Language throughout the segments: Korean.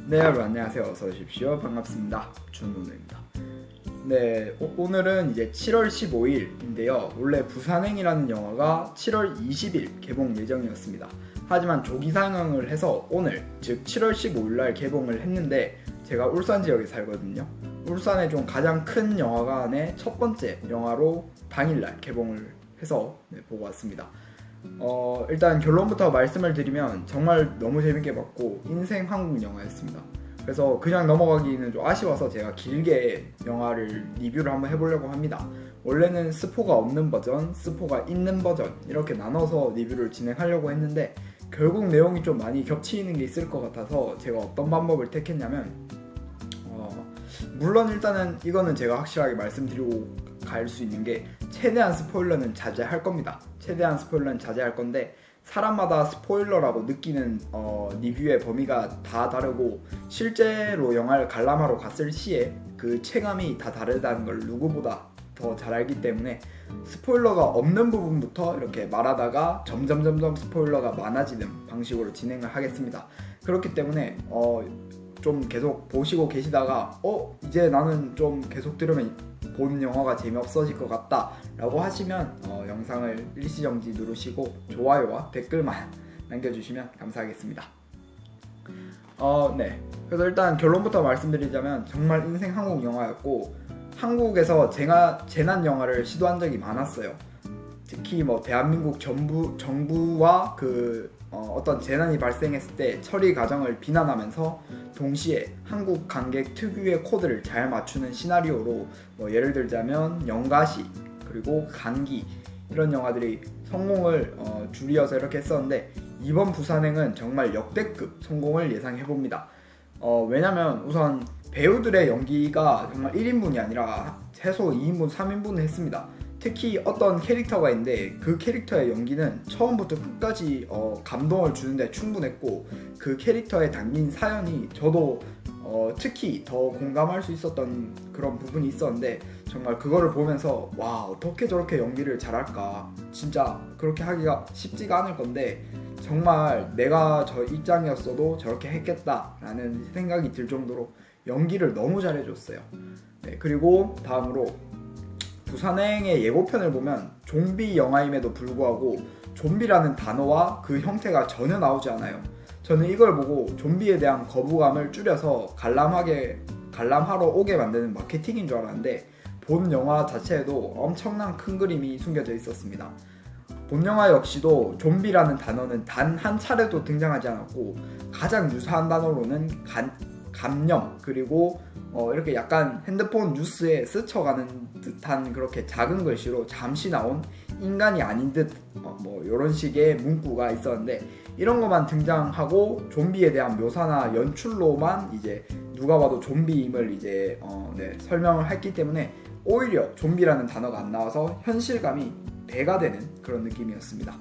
네, 여러분 안녕하세요. 어서 오십시오. 반갑습니다. 준호입니다. 네, 오늘은 이제 7월 15일인데요. 원래 부산행이라는 영화가 7월 20일 개봉 예정이었습니다. 하지만 조기 상영을 해서 오늘, 즉 7월 15일날 개봉을 했는데, 제가 울산 지역에 살거든요. 울산의 좀 가장 큰 영화관의 첫 번째 영화로 당일날 개봉을 해서 보고 왔습니다. 일단 결론부터 말씀을 드리면 정말 너무 재밌게 봤고 인생 한국 영화였습니다. 그래서 그냥 넘어가기는 좀 아쉬워서 제가 길게 영화를 리뷰를 한번 해보려고 합니다. 원래는 스포가 없는 버전, 스포가 있는 버전 이렇게 나눠서 리뷰를 진행하려고 했는데 결국 내용이 좀 많이 겹치는 게 있을 것 같아서 제가 어떤 방법을 택했냐면 물론 일단은 이거는 제가 확실하게 말씀드리고 갈 수 있는 게 최대한 스포일러는 자제할 겁니다. 최대한 스포일러는 자제할 건데 사람마다 스포일러라고 느끼는 리뷰의 범위가 다 다르고 실제로 영화를 관람하러 갔을 시에 그 체감이 다 다르다는 걸 누구보다 더 잘 알기 때문에 스포일러가 없는 부분부터 이렇게 말하다가 점점 스포일러가 많아지는 방식으로 진행을 하겠습니다. 그렇기 때문에 좀 계속 보시고 계시다가 이제 나는 좀 계속 들으면 본 영화가 재미없어질 것 같다 라고 하시면 영상을 일시정지 누르시고 좋아요와 댓글만 남겨주시면 감사하겠습니다. 네. 그래서 일단 결론부터 말씀드리자면 정말 인생 한국 영화였고 한국에서 재난 영화를 시도한 적이 많았어요. 특히 대한민국 정부와 어떤 재난이 발생했을 때 처리 과정을 비난하면서 동시에 한국 관객 특유의 코드를 잘 맞추는 시나리오로 예를 들자면 영가시 그리고 감기 이런 영화들이 성공을 줄이어서 이렇게 했었는데 이번 부산행은 정말 역대급 성공을 예상해봅니다. 왜냐면 우선 배우들의 연기가 정말 1인분이 아니라 최소 2인분, 3인분을 했습니다. 특히 어떤 캐릭터가 있는데 그 캐릭터의 연기는 처음부터 끝까지 감동을 주는데 충분했고 그 캐릭터에 담긴 사연이 저도 특히 더 공감할 수 있었던 그런 부분이 있었는데 정말 그거를 보면서 와 어떻게 저렇게 연기를 잘할까 진짜 그렇게 하기가 쉽지가 않을 건데 정말 내가 저 입장이었어도 저렇게 했겠다라는 생각이 들 정도로 연기를 너무 잘해줬어요. 네, 그리고 다음으로 부산행의 예고편을 보면 좀비 영화임에도 불구하고 좀비라는 단어와 그 형태가 전혀 나오지 않아요. 저는 이걸 보고 좀비에 대한 거부감을 줄여서 관람하러 오게 만드는 마케팅인 줄 알았는데 본 영화 자체에도 엄청난 큰 그림이 숨겨져 있었습니다. 본 영화 역시도 좀비라는 단어는 단 한 차례도 등장하지 않았고 가장 유사한 단어로는 감염 그리고 이렇게 약간 핸드폰 뉴스에 스쳐가는 듯한 그렇게 작은 글씨로 잠시 나온 인간이 아닌 듯 이런 식의 문구가 있었는데 이런 것만 등장하고 좀비에 대한 묘사나 연출로만 이제 누가 봐도 좀비임을 이제 설명을 했기 때문에 오히려 좀비라는 단어가 안 나와서 현실감이 배가 되는 그런 느낌이었습니다.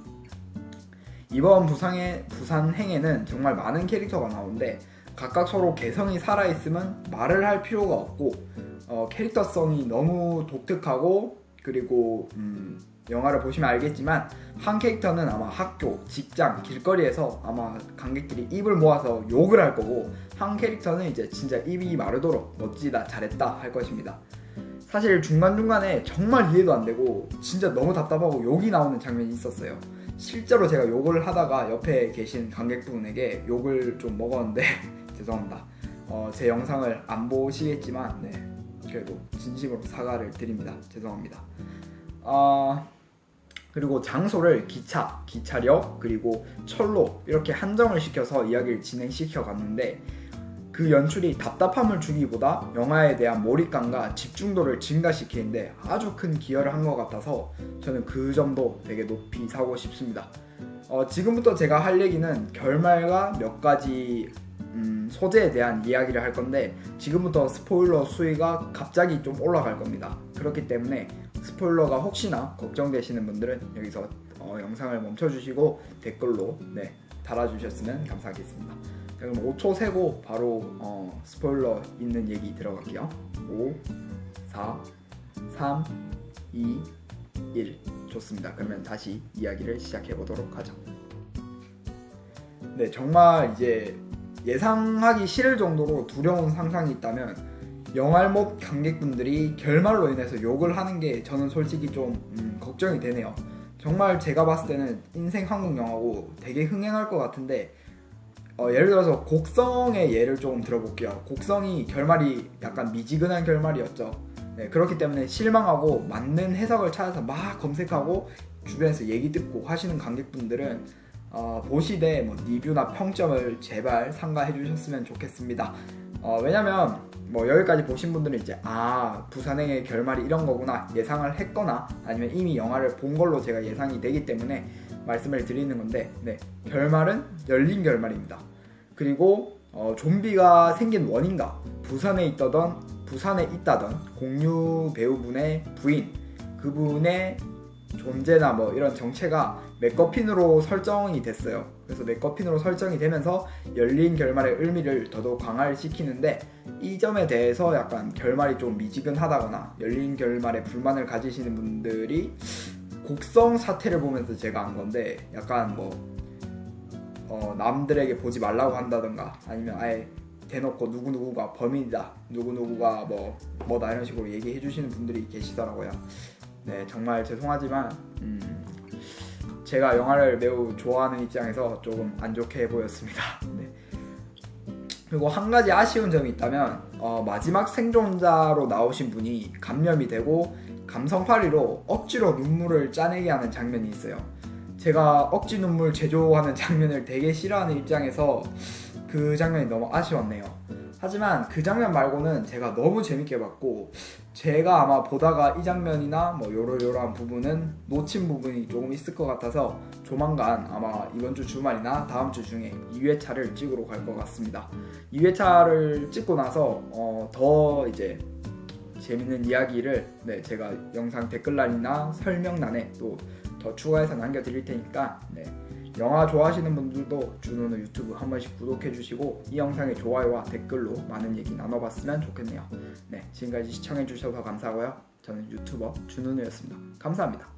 이번 부산행에는 정말 많은 캐릭터가 나오는데 각각 서로 개성이 살아있으면 말을 할 필요가 없고 캐릭터성이 너무 독특하고 그리고 영화를 보시면 알겠지만 한 캐릭터는 아마 학교, 직장, 길거리에서 아마 관객들이 입을 모아서 욕을 할 거고 한 캐릭터는 이제 진짜 입이 마르도록 멋지다, 잘했다 할 것입니다. 사실 중간중간에 정말 이해도 안 되고 진짜 너무 답답하고 욕이 나오는 장면이 있었어요. 실제로 제가 욕을 하다가 옆에 계신 관객분에게 욕을 좀 먹었는데 죄송합니다. 제 영상을 안 보시겠지만 그래도 진심으로 사과를 드립니다. 죄송합니다. 그리고 장소를 기차역 그리고 철로 이렇게 한정을 시켜서 이야기를 진행시켜 갔는데 그 연출이 답답함을 주기보다 영화에 대한 몰입감과 집중도를 증가시키는데 아주 큰 기여를 한 것 같아서 저는 그 점도 되게 높이 사고 싶습니다. 지금부터 제가 할 얘기는 결말과 몇 가지 소재에 대한 이야기를 할 건데 지금부터 스포일러 수위가 갑자기 좀 올라갈 겁니다. 그렇기 때문에 스포일러가 혹시나 걱정되시는 분들은 여기서 영상을 멈춰주시고 댓글로 달아주셨으면 감사하겠습니다. 그럼 5초 세고 바로 스포일러 있는 얘기 들어갈게요. 5, 4, 3, 2, 1 좋습니다. 그러면 다시 이야기를 시작해 보도록 하죠. 정말 이제 예상하기 싫을 정도로 두려운 상상이 있다면 영알못 관객분들이 결말로 인해서 욕을 하는 게 저는 솔직히 좀 걱정이 되네요. 정말 제가 봤을 때는 인생 한국 영화고 되게 흥행할 것 같은데 예를 들어서 곡성의 예를 조금 들어볼게요. 곡성이 결말이 약간 미지근한 결말이었죠. 네, 그렇기 때문에 실망하고 맞는 해석을 찾아서 막 검색하고 주변에서 얘기 듣고 하시는 관객분들은 보시되 뭐 리뷰나 평점을 제발 삼가해 주셨으면 좋겠습니다. 왜냐면 뭐 여기까지 보신 분들은 이제 부산행의 결말이 이런 거구나 예상을 했거나 아니면 이미 영화를 본 걸로 제가 예상이 되기 때문에 말씀을 드리는 건데, 네, 결말은 열린 결말입니다. 그리고 좀비가 생긴 원인가, 부산에 있다던 공유 배우분의 부인, 그분의 존재나 뭐 이런 정체가 맥거핀으로 설정이 됐어요. 그래서 맥거핀으로 설정이 되면서 열린 결말의 의미를 더더욱 강화시키는데, 이 점에 대해서 약간 결말이 좀 미지근하다거나 열린 결말에 불만을 가지시는 분들이 곡성 사태를 보면서 제가 안 건데, 약간 남들에게 보지 말라고 한다던가 아니면 아예 대놓고 누구누구가 범인이다, 누구누구가 뭐다 이런 식으로 얘기해 주시는 분들이 계시더라고요. 네, 정말 죄송하지만 제가 영화를 매우 좋아하는 입장에서 조금 안 좋게 보였습니다. 네. 그리고 한 가지 아쉬운 점이 있다면 마지막 생존자로 나오신 분이 감염이 되고 감성파리로 억지로 눈물을 짜내게 하는 장면이 있어요. 제가 억지 눈물 제조하는 장면을 되게 싫어하는 입장에서 그 장면이 너무 아쉬웠네요. 하지만 그 장면 말고는 제가 너무 재밌게 봤고, 제가 아마 보다가 이 장면이나 뭐 요러요러한 부분은 놓친 부분이 조금 있을 것 같아서 조만간 아마 이번 주 주말이나 다음 주 중에 2회차를 찍으러 갈 것 같습니다. 2회차를 찍고 나서 더 이제 재밌는 이야기를 제가 영상 댓글란이나 설명란에 또 더 추가해서 남겨드릴 테니까 영화 좋아하시는 분들도 준호는 유튜브 한 번씩 구독해주시고 이 영상에 좋아요와 댓글로 많은 얘기 나눠봤으면 좋겠네요. 네, 지금까지 시청해주셔서 감사하고요. 저는 유튜버 준호였습니다. 감사합니다.